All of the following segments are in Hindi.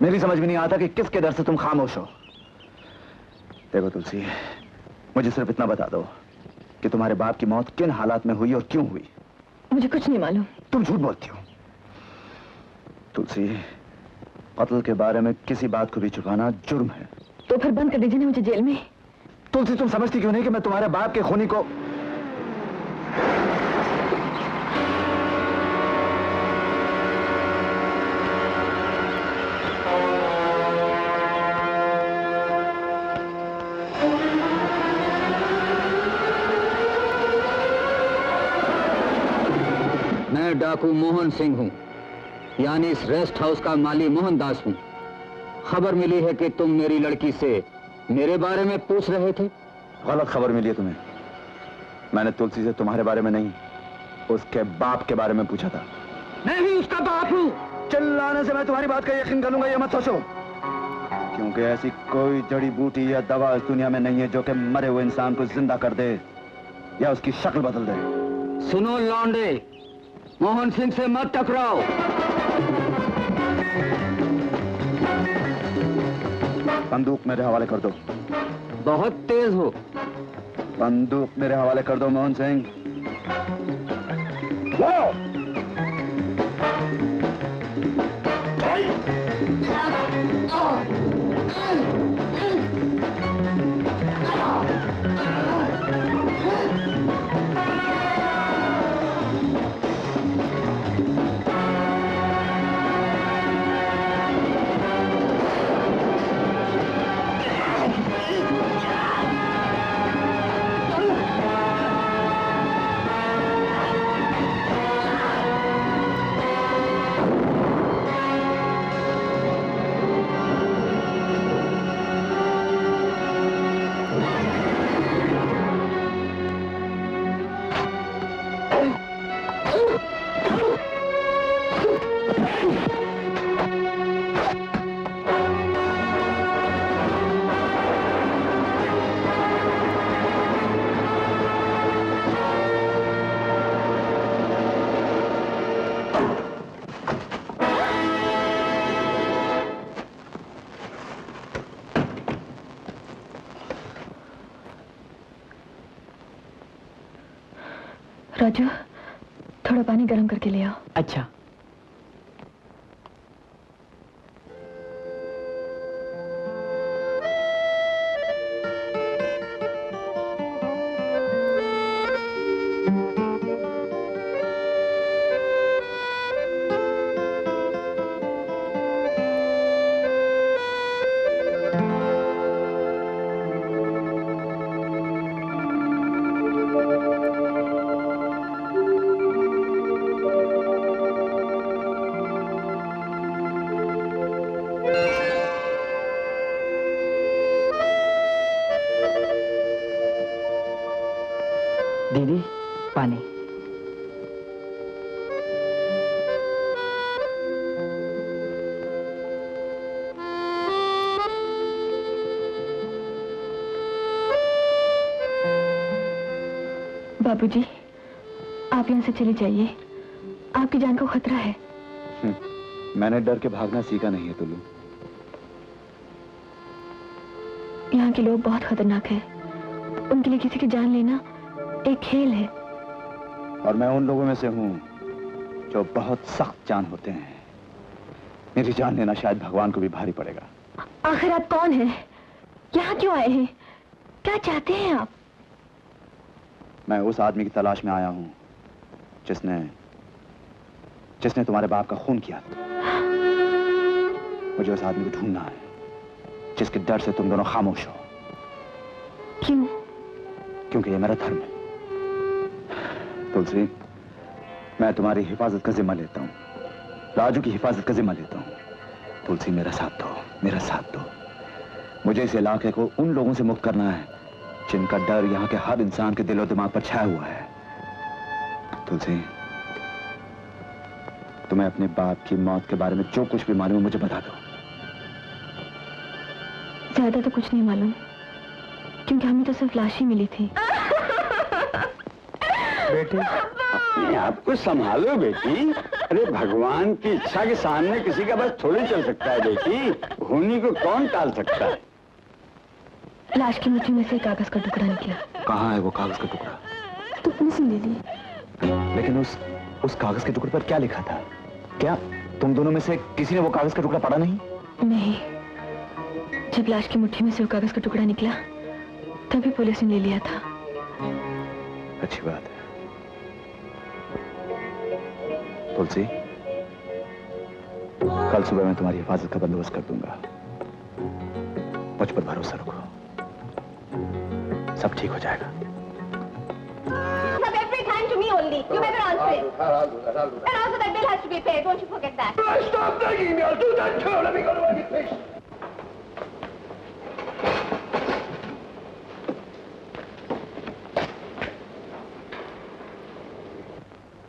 मेरी समझ में नहीं आता कि किसके डर से तुम खामोश हो। देखो तुलसी, मुझे सिर्फ इतना बता दो कि तुम्हारे बाप की मौत किन हालात में हुई और क्यों हुई। मुझे कुछ नहीं मालूम। तुम झूठ बोलती हो तुलसी। कत्ल के बारे में किसी बात को भी छुपाना जुर्म है। तो फिर बंद कर दीजिए ना मुझे जेल में। तुलसी, तुम समझती क्यों नहीं कि मैं तुम्हारे बाप के खूनी को... मैं डाकू मोहन सिंह हूँ, यानी इस रेस्ट हाउस का माली मोहनदास हूँ। खबर मिली है कि तुम मेरी लड़की से मेरे बारे में पूछ रहे थे। गलत खबर मिली है तुम्हें। मैंने तुलसी से तुम्हारे बारे में नहीं, उसके बाप के बारे में पूछा था। मैं भी उसका बाप हूँ। चिल्लाने से मैं तुम्हारी बात का यकीन कर लूंगा, ये मत सोचो, क्योंकि ऐसी कोई जड़ी बूटी या दवा इस दुनिया में नहीं है जो कि मरे हुए इंसान को जिंदा कर दे या उसकी शक्ल बदल दे। सुनो लौंडे, मोहन सिंह से मत टकराओ। बंदूक मेरे हवाले कर दो। बहुत तेज हो। बंदूक मेरे हवाले कर दो मोहन सिंह। राजू, थोड़ा पानी गर्म करके ले आओ। अच्छा। दीदी, पानी। बाबूजी, आप यहाँ से चली जाइए, आपकी जान को खतरा है। मैंने डर के भागना सीखा नहीं है तुल्लू। यहाँ के लोग बहुत खतरनाक हैं। उनके लिए किसी की जान लेना एक खेल है। और मैं उन लोगों में से हूँ जो बहुत सख्त जान होते हैं। मेरी जान लेना शायद भगवान को भी भारी पड़ेगा। आखिर आप कौन हैं? यहाँ क्यों आए हैं? क्या चाहते हैं आप? मैं उस आदमी की तलाश में आया हूँ जिसने तुम्हारे बाप का खून किया था। मुझे उस आदमी को ढूंढना है जिसके डर से तुम दोनों खामोश हो। क्यों? क्योंकि ये मेरा धर्म है। तुलसी, मैं तुम्हारी हिफाजत का जिम्मा लेता हूँ, राजू की हिफाजत का जिम्मा लेता हूँ। तुलसी, मेरा साथ दो, मेरा साथ दो। मुझे इस इलाके को उन लोगों से मुक्त करना है जिनका डर यहाँ के हर इंसान के दिलो दिमाग पर छाया हुआ है। तुलसी, तुम्हें अपने बाप की मौत के बारे में जो कुछ भी मालूम है मुझे बता दो। ज्यादा तो कुछ नहीं मालूम, क्योंकि हमें तो सिर्फ लाश ही मिली थी। बेटे, अपने आप को संभालो बेटी। अरे भगवान की इच्छा के सामने किसी का बस थोड़ी चल सकता है बेटी, होनी को कौन टाल सकता है। लाश की मुट्ठी में से कागज का टुकड़ा निकला। कहाँ है वो कागज का टुकड़ा? तो पुलिस ने ले लिया। लेकिन उस कागज के टुकड़े पर क्या लिखा था? क्या तुम दोनों में से किसी ने वो कागज का टुकड़ा पढ़ा नहीं? नहीं, जब लाश की मुट्ठी में से वो कागज का टुकड़ा निकला तभी पुलिस ने ले लिया था। अच्छी बात है। तुलसी, कल सुबह मैं तुम्हारी हिफाजत का बंदोबस्त कर दूंगा। मुझ पर भरोसा रखो, सब ठीक हो जाएगा। Every time to me only. You better answer it. And also that bill has to be paid. Don't you forget that. Stop begging me. I'll do that too. Let me go to my place.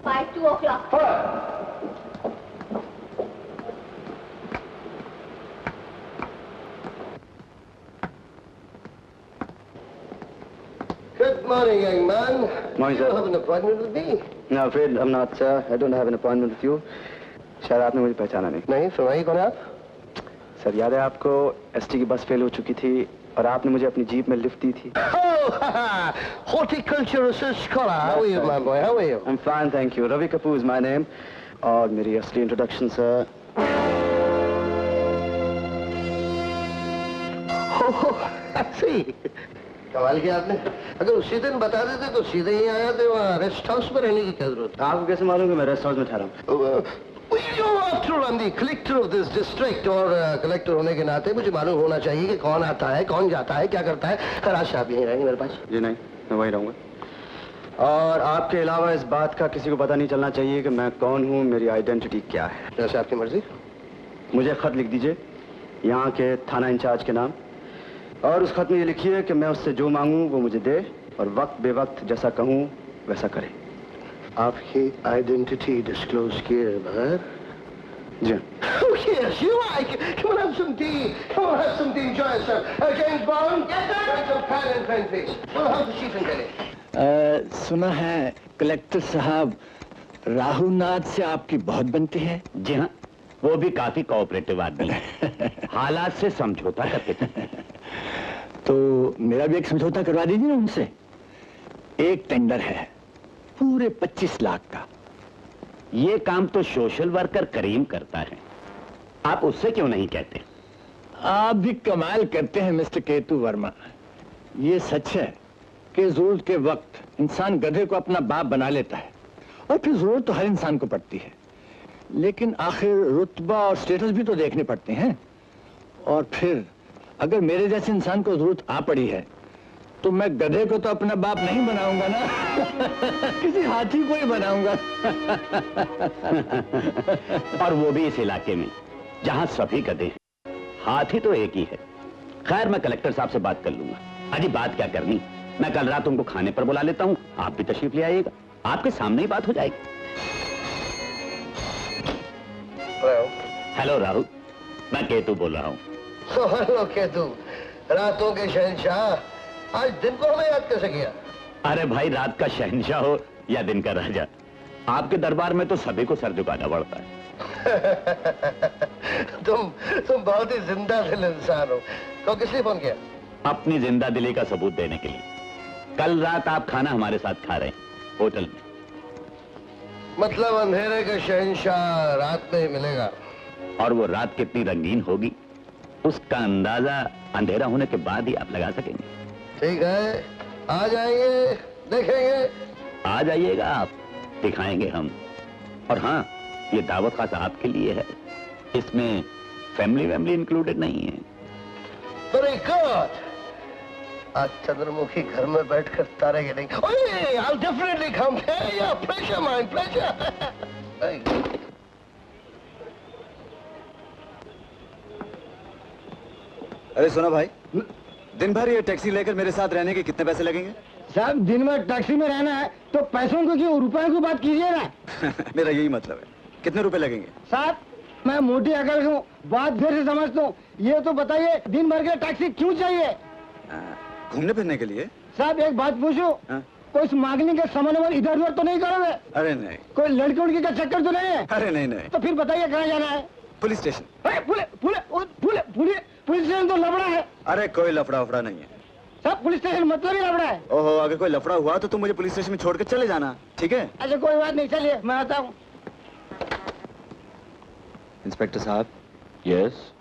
By 2 o'clock. Good morning, young man. Morning, You sir. have an appointment with me? No, afraid I'm not, sir. I don't have an appointment with you. शायद आपने मुझे पहचाना नहीं। नहीं, सुनाइए कौन है आप? सर, याद है आपको एसटी की बस फेल हो चुकी थी और आपने मुझे अपनी जीप में लिफ्ट दी थी। Oh, horticulture research scholar. How are you, my boy? How are you? I'm fine, thank you. Ravi Kapoor is my name. और मेरी असली इंट्रोडक्शन सर। I see. कमाल किया आपने। अगर उसी दिन बता देते तो सीधे ही आया थे, वहाँ रेस्ट हाउस में रहने की क्या जरूरत? आपको कैसे मालूम कि मैं रेस्ट हाउस में ठहरा हूँ? After all, I'm the collector of this district, और कलेक्टर होने के नाते मुझे मालूम होना चाहिए कि कौन आता है, कौन जाता है, क्या करता है। खैर, आज आप यहीं रहेंगे मेरे पास? जी नहीं, मैं वहीं रहूँगा। और आपके अलावा इस बात का किसी को पता नहीं चलना चाहिए कि मैं कौन हूँ, मेरी आइडेंटिटी क्या है। जैसे आपकी मर्जी। मुझे खत लिख दीजिए यहाँ के थाना इंचार्ज के नाम, और उस खत में ये लिखिए कि मैं उससे जो मांगूं वो मुझे दे और वक्त बेवक्त जैसा कहूं वैसा करे। आपकी आइडेंटिटी डिस्क्लोज किए बगैर? जी। Oh yes, you like. Come on, have some tea. Come on, have some tea. Enjoy yourself. James Bond. Yes, sir. Bring some pen and pen, please. Well, how's the chief in Delhi? सुना है कलेक्टर साहब राहुल नाथ से आपकी बहुत बनती है। जी हाँ, वो भी काफी कोऑपरेटिव आदमी है। हालात से समझौता करके चलते हैं। तो मेरा भी एक समझौता करवा दीजिए ना उनसे। एक टेंडर है पूरे 25 लाख का। ये काम तो सोशल वर्कर करीम करता है, आप उससे क्यों नहीं कहते? आप भी कमाल करते हैं मिस्टर केतु वर्मा। ये सच है कि जरूरत के वक्त इंसान गधे को अपना बाप बना लेता है, और फिर जरूरत तो हर इंसान को पड़ती है, लेकिन आखिर रुतबा और स्टेटस भी तो देखने पड़ते हैं। और फिर अगर मेरे जैसे इंसान को जरूरत आ पड़ी है तो मैं गधे को तो अपना बाप नहीं बनाऊंगा ना किसी हाथी को ही बनाऊंगा और वो भी इस इलाके में जहां सभी गधे हैं। हाथी तो एक ही है। खैर, मैं कलेक्टर साहब से बात कर लूंगा। अजी बात क्या करनी, मैं कल रात उनको खाने पर बुला लेता हूं, आप भी तशरीफ ले आइएगा, आपके सामने ही बात हो जाएगी। हेलो राहुल, मैं केतु बोल रहा हूँ। हेलो केतु, रातों के शहंशाह, आज दिन को हमें याद कैसे किया? अरे भाई, रात का शहंशाह हो या दिन का राजा, आपके दरबार में तो सभी को सर झुकाना पड़ता है। तुम बहुत ही जिंदा दिल इंसान हो। तो किस लिए फोन किया? अपनी जिंदा दिली का सबूत देने के लिए। कल रात आप खाना हमारे साथ खा रहे हैं होटल में। मतलब अंधेरे का शहंशाह रात में ही मिलेगा? और वो रात कितनी रंगीन होगी उसका अंदाजा अंधेरा होने के बाद ही आप लगा सकेंगे। ठीक है, आ जाएंगे, देखेंगे। आ जाइएगा आप, दिखाएंगे हम। और हाँ, ये दावत खास आपके लिए है, इसमें फैमिली इंक्लूडेड नहीं है। Very good. आज चंद्रमुखी घर में बैठकर तारे गिनेंगे। ओए, I'll definitely come. Yeah, pleasure, my pleasure. अरे सुनो भाई, दिन भर ये टैक्सी लेकर मेरे साथ रहने के कितने पैसे लगेंगे? साहब, दिन में टैक्सी में रहना है तो पैसों को क्यों, रुपए की बात कीजिए ना। मेरा यही मतलब है। कितने रुपए लगेंगे? साहब, मैं मोटी अकल हूँ, बात फिर से समझता हूँ। ये तो बताइए, दिन भर के टैक्सी क्यों चाहिए? घूमने फिरने के लिए। साहब, एक बात पूछूं? कोई स्मगलिंग के सामान इधर उधर तो नहीं करोगे? अरे नहीं, कोई लड़की उड़की का चक्कर तो नहीं है? अरे नहीं नहीं, तो फिर बताइए कहाँ जाना है? Police station. पुलिस स्टेशन तो लफड़ा है। अरे कोई लफड़ा उफड़ा नहीं है। सब पुलिस स्टेशन मतलब ही लफड़ा है। ओहो, अगर कोई लफड़ा हुआ तो तुम मुझे पुलिस स्टेशन में छोड़ के चले जाना, ठीक है? अच्छा कोई बात नहीं, चलिए मैं आता हूँ। इंस्पेक्टर साहब। Yes.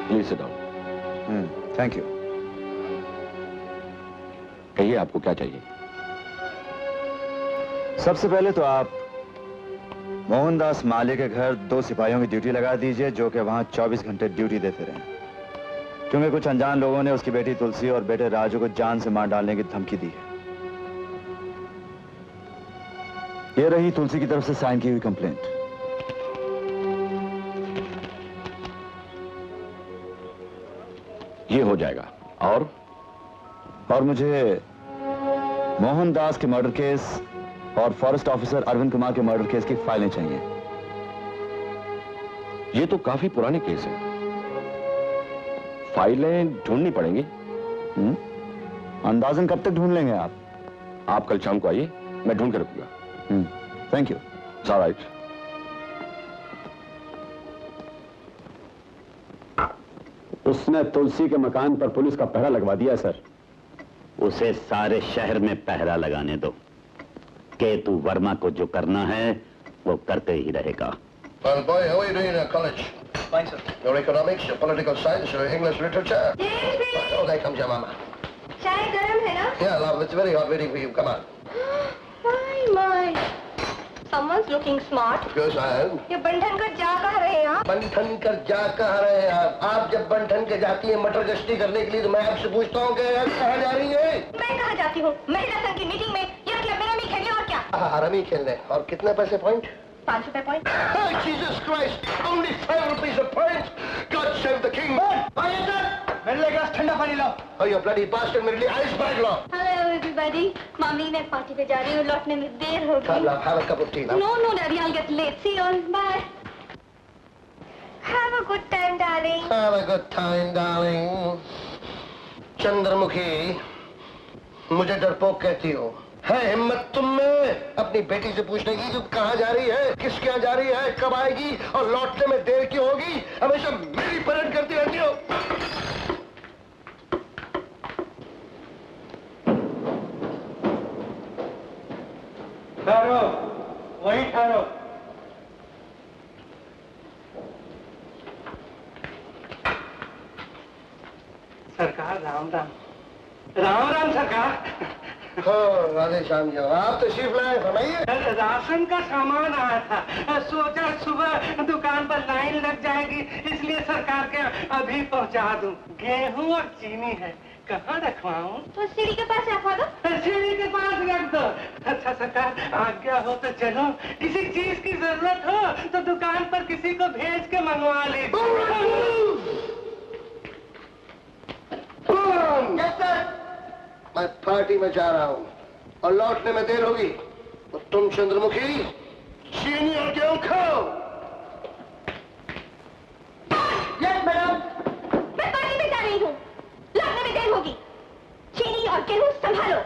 Please sit down. Thank you. कहिए आपको क्या चाहिए? सबसे पहले तो आप मोहनदास माले के घर 2 सिपाहियों की ड्यूटी लगा दीजिए, जो कि वहां 24 घंटे ड्यूटी देते रहे, क्योंकि कुछ अनजान लोगों ने उसकी बेटी तुलसी और बेटे राजू को जान से मार डालने की धमकी दी है। ये रही तुलसी की तरफ से साइन की हुई कंप्लेंट। ये हो जाएगा। और मुझे मोहनदास के मर्डर केस और फॉरेस्ट ऑफिसर अरविंद कुमार के मर्डर केस की फाइलें चाहिए। ये तो काफी पुराने केस है, फाइलें ढूंढनी पड़ेंगी। अंदाजन कब तक ढूंढ लेंगे आप? आप कल शाम को आइए, मैं ढूंढ कर रखूंगा। Thank you. ऑलराइट। उसने तुलसी के मकान पर पुलिस का पहरा लगवा दिया सर। उसे सारे शहर में पहरा लगाने दो। केतु वर्मा को जो करना है वो करते ही रहेगा। Well, boy, how are you doing at college? Fine, sir. Your economics, your political science, your English literature? James, Oh, there comes your mama. चाय गरम है ना? Yeah, love, it's very hot waiting for you. Come on. My. Someone's looking smart. Of course I am. ये बंधन कर जा कहाँ रहे हैं आप? बंठन कर जा कहाँ रहे हैं आप? आप जब बंठन के जाती हैं मटर गश्ती करने के लिए, तो मैं आपसे पूछता हूँ कि आप कहाँ जा रही हैं? मैं कहाँ जाती हूँ? महिला संघ की मीटिंग में या क्लब में रमी खेलने और क्या? रमी खेलने। और कितने पैसे पॉइंट? 5 रुपए point. Oh, Jesus Christ! Only 5 rupees a point! God save the king! मेरे लिए ग्लास ठंडा पानी लाओ। Oh, you bloody bastard! मेरे लिए आइस बैग लाओ। हेलो एवरीबॉडी, मम्मी मैं पार्टी पे जा रही हूँ, लौटने में देर Come, होगी। love, have a cup of tea, love. No, daddy, I'll get late. See you. Bye. Have a good time, darling. Have a good time, darling. Chandramukhi, मुझे डरपोक कहती हो। है हिम्मत तुम में अपनी बेटी से पूछने की कि कहाँ जा रही है, किसके यहाँ जा रही है, कब आएगी और लौटने में देर क्यों होगी? हमेशा मेरी परेड करती रहती हो। ठहरो, वहीं ठहरो। सरकार राम राम। राम राम सरकार। हाँ, राधे श्याम जी, आप तशरीफ लाए, फरमाइए। राशन का सामान आया था, सोचा सुबह दुकान पर लाइन लग जाएगी, इसलिए सरकार के अभी पहुंचा दूं। गेहूं और चीनी है, कहाँ रखवाऊं? तो सीढ़ी के पास रखवा दो। सीढ़ी के पास रख दो। अच्छा सरकार, आज्ञा हो तो चलो। किसी चीज की जरूरत हो तो दुकान पर किसी को भेज के मंगवा लीजिए। मैं पार्टी में जा रहा हूँ और लौटने में देर होगी, तो तुम चंद्रमुखी चीनी और गेहूं खाओ। यस मैडम, मैं पार्टी में जा रही हूँ, लौटने में देर होगी। चीनी और गेहूं संभालो।